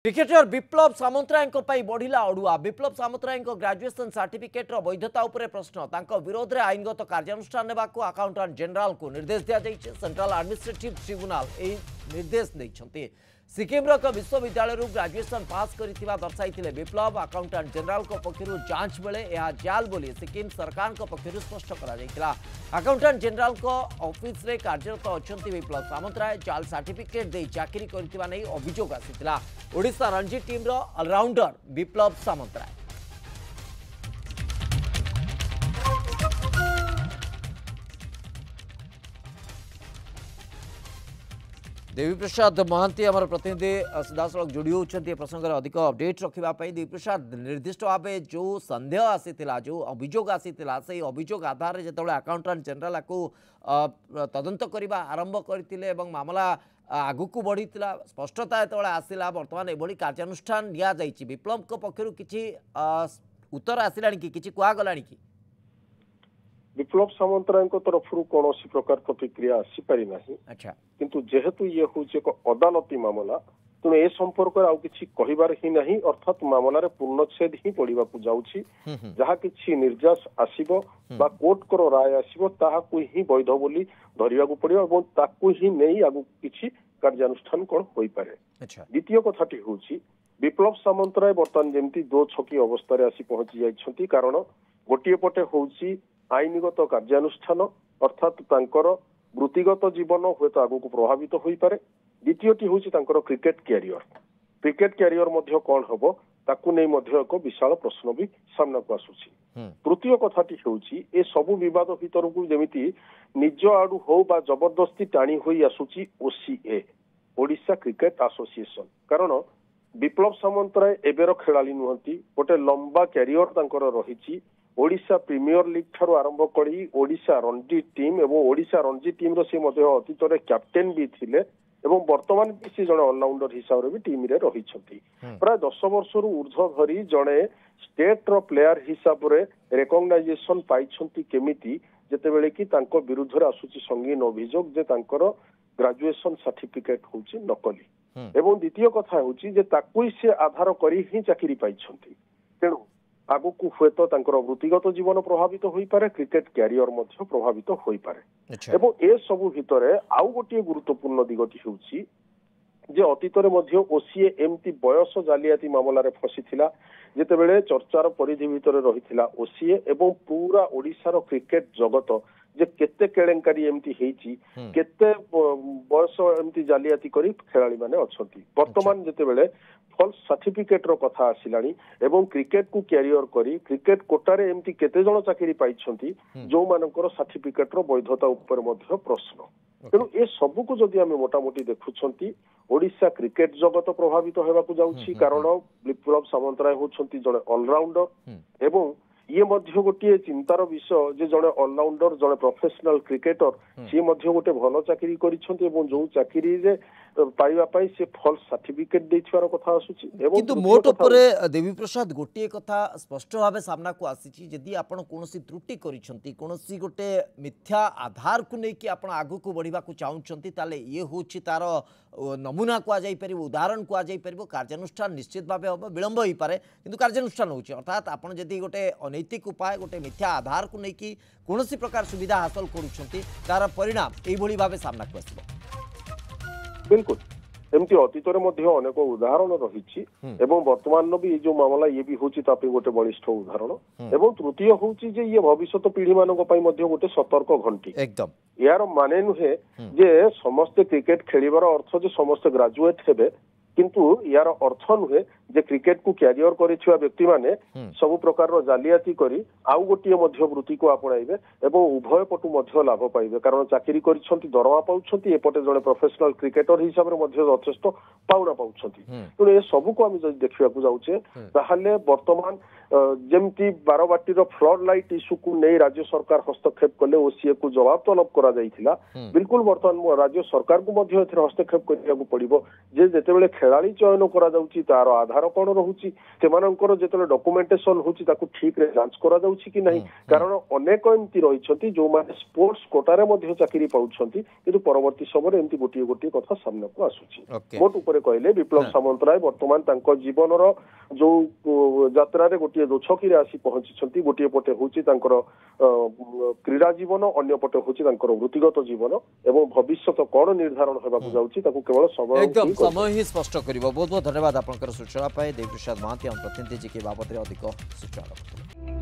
Cricketer विप्लव सामंतराय बढ़िला अड़ुआ विप्लव Samantaray graduation certificate वैधता उपर प्रश्न विरोध में आईनगत कार्यानुष्ठान नेबाकू अकाउंटेंट जनरल को निर्देश दिया सेंट्रल एडमिनिस्ट्रेटिव ट्रिब्यूनल निर्देश देते सिक्किम एक विश्वविद्यालय ग्रेजुएशन पास करथिबा दर्शाइथिले विप्लव अकाउंटेंट जनरल को पक्षरु जांच बेले यह जाल बोली सिक्किम सरकार को पक्षरु स्पष्ट करा जायतिला। अकाउंटेंट जनरल को ऑफिस रे कार्यरत अछंती विप्लव सामंतराय जाल सर्टिफिकेट दे चाकरी करथिबा नै अभियोग आसितिला। ओडिशा रणजी टीम रो ऑलराउंडर विप्लव सामंतराय देवी प्रसाद महांती आम प्रतिनिधि सीधासल जोड़ी होती प्रसंग अधिक अपडेट रखापी देवी प्रसाद निर्दिष्ट भाव जो सन्देह आसीला जो अभियोग आसीला से अभियोग आधार जो अकाउंटेंट जनरल को तदंत करने आरंभ करते मामला आगक बढ़ी स्पष्टता जो आसला बर्तमान एभली कार्यानुष्ठान नि विप्लव पक्षर किसी उत्तर आसला कि कहगला कि विप्लव सामंतराय तरफ कौन प्रकार प्रतिक्रिया आसीपारी ना अच्छा किंतु जेहेतु ये हूँ एक अदालती मामला तेणु ए संपर्क आउ कहबार ही नहीं अर्थात मामलार पूर्णच्छेद ही पड़ा जाऊँगी जहाँ किसी निर्देश आसब कोर्ट को राय आसब ताकू ही वैध बोली धरवा पड़ो और ताकू ही नहीं आगु किसी कार्यानुष्ठान कौन हो पारे। द्वितीय कथाटी हूँ विप्लव सामंतराय बर्तमान जमी दो छकी अवस्था आसी पहुंची जाइछंती कारण गोटे पटे हूँ आईनगत कार्यानुष्ठान अर्थात वृत्तिगत जीवन हूँ तो आगू प्रभावित हो पारे। द्वितीयटी हूँ क्रिकेट क्यारियर कौन हम ताकू नहीं एक विशाल प्रश्न भी सामना को आसूची। तृतीय कथाटी हूँ ए सबु विवाद भीतर को जमी निज आड़ू हो बा जबरदस्ती टाणी हो आसूची ओसीए ओडिशा क्रिकेट एसोसिएशन कारण विप्लव सामंतराय एबेर खेलाड़ी नुहंती गोटे लंबा क्यारियर रही ओडिशा प्रीमियर लीग ठारू आरंभ करी ओडिशा रणजी टीम एवं ओडिशा रणजी टीम रो से मध्य अतीत रे कैप्टेन भी थिले एवं वर्तमान भी से जड़े ऑलराउंडर हिसाब से भी टीम रे रही प्राय 10 वर्ष ऊर्ध्व धरी जड़े स्टेट रो प्लेयर हिसाब से रेकग्नाइजेशन पाई केमिति जेतेबेले कि तांको विरुद्ध आसुची संगीन अभियोग जे तांकर ग्रेजुएशन सर्टिफिकेट होची नकली एवं द्वितीय कथा होची जे ताकुई से आधार करी ही चाकरी पाई तेणु आगक हुए तो वृत्तिगत जीवन प्रभावित हो पारे क्रिकेट क्यारियर प्रभावित हो पारे। एवं ए सबु भितर आउ गोटे गुरुत्वपूर्ण दिगटी होउची जे अतीत ओसीए एमती बयस जालियाती मामला रे फसीथिला जेतेबेले चर्चार परिधि भितर रहिथिला ओसीए एवं पूरा ओडिशार क्रिकेट जगत जे केते केलेंकारी एमती हेची केते बयस एमती जालियाती करी खेलाड़ी माने अछंती वर्तमान जेतेबेले फॉल्स सर्टिफिकेट रो कथा आसिलानी एवं क्रिकेट को क्यारियर करी क्रिकेट कोटारे एमती केते जण चाकरी पाइछंती जो मानकर सर्टिफिकेट रो वैधता ऊपर मध्य प्रश्न तेणु ए सबु को जदि आमे मोटामोटी देखुछंती ओडिशा क्रिकेट जगत प्रभावित हेबाकू जाउछि कारण विप्लव सामंतराय होछंती जणे ऑलराउंडर एवं ये मध्य गोटे चिंतार विषय जे जड़े ऑलराउंडर जड़े प्रोफेशनल क्रिकेटर सी मध्य गोटे भल चाकरी करिसेंती एवं जो चाकरी रे पाइबा पाई से फॉल्स सर्टिफिकेट देथिवार कथा आसुची एवं किंतु मोट ऊपर देवी प्रसाद गोटे कथा स्पष्ट भाव सामना को आसीची जदि आपण कोनोसी त्रुटि करिसेंती कोनोसी गोटे मिथ्या आधार को नै कि आपण आगु को बढ़िबा को चाहुचंती ताले ये होची तार नमूना को जाई परिबो उदाहरण को जाई परिबो कार्यानुष्ठान निश्चित भाव हम विलंब हो पारे किंतु कार्यानुष्ठान होची अर्थात आपण जदि गोटे अनैतिक उपाय गोटे मिथ्या आधार को नै कि कोनोसी प्रकार सुविधा हासिल करूछंती तार परिणाम एई भली भाव सामना को आसीबो। बिल्कुल एमती अतीत अनेक उदाहरण रही वर्तमान भी जो मामला ये भी हूँ गोटे बलिष्ठ उदाहरण एवं तृतीय हूँ ये भविष्य पीढ़ी मान गोटे सतर्क घंटी एकदम यार माने नुहे जे समस्ते क्रिकेट खेलिबार अर्थ जे समस्ते ग्रेजुएट हेबे किंतु यार अर्थ नुहे जे क्रिकेट को क्यारियर करिथिबा व्यक्ति माने सब प्रकार जालियाती करी आउ गोटे वृत्ति को आपणाइबे एवं उभय पटु मध्य लाभ पाइबे कारण चाकरी करिसंती दरमा पाउछंती एपटे जने प्रोफेशनल क्रिकेटर हिसाब रे मध्य यथेष्ट पाउना पाउछंती तेणु ए सब को आम जदि देखिबा को जाउछे ताहाले वर्तमान जेमती बारबाटीर फ्लड लाइट इश्यू को नहीं राज्य सरकार हस्तक्षेप कले ओसीए को जवाब तलब करा जाइथिला बिल्कुल वर्तमान राज्य सरकार को मध्य हस्तक्षेप करिया को पड़िबो जे जेतेबेले ଖେଳାଳି ଚୟନ କରାଯାଉଛି ତାର ଆଧାର କଣ ରହୁଛି ସେମାନଙ୍କର ଯେତେବେଳେ ଡକୁମେଣ୍ଟେସନ ହଉଛି ତାକୁ ଠିକ ରେ ଯାଞ୍ଚ କରାଯାଉଛି କି ନାହିଁ କାରଣ ଅନେକ ଏମିତି ରହିଛନ୍ତି ଯୋଉମାନେ ସ୍ପୋର୍ଟସ କୋଟାରେ ମଧ୍ୟ ଚାକିରି ପାଉଛନ୍ତି କିନ୍ତୁ ପରବର୍ତ୍ତୀ ସମୟରେ ଏମିତି ଗୋଟିଏ ଗୋଟିଏ କଥା ସାମ୍ନାକୁ ଆସୁଛି ମୋଟ ଉପରେ କହିଲେ ବିପ୍ଳବ ସାମନ୍ତରାୟ ବର୍ତ୍ତମାନ ତାଙ୍କ ଜୀବନର ଯୋଉ ଯାତ୍ରାରେ ଗୋଟିଏ ଦୋଛକିରେ ଆସି ପହଞ୍ଚିଛନ୍ତି ଗୋଟିଏ ପଟେ ହଉଛି ତାଙ୍କର କ୍ରୀଡ଼ା ଜୀବନ ଅନ୍ୟ ପଟେ ହଉଛି ତାଙ୍କର ବୃତ୍ତିଗତ ଜୀବନ ଏବଂ ଭବିଷ୍ୟତ କଣ ନିର୍ଦ୍ଧାରଣ ହେବାକୁ ଯାଉଛି ତାକୁ କେବଳ एकदम समय ही स्पष्ट कर बहुत बहुत धन्यवाद आपंकर सूचना देवप्रसाद महांती प्रतिनिधि जी के बाबद अधिक सूचना रखुଥିଲେ।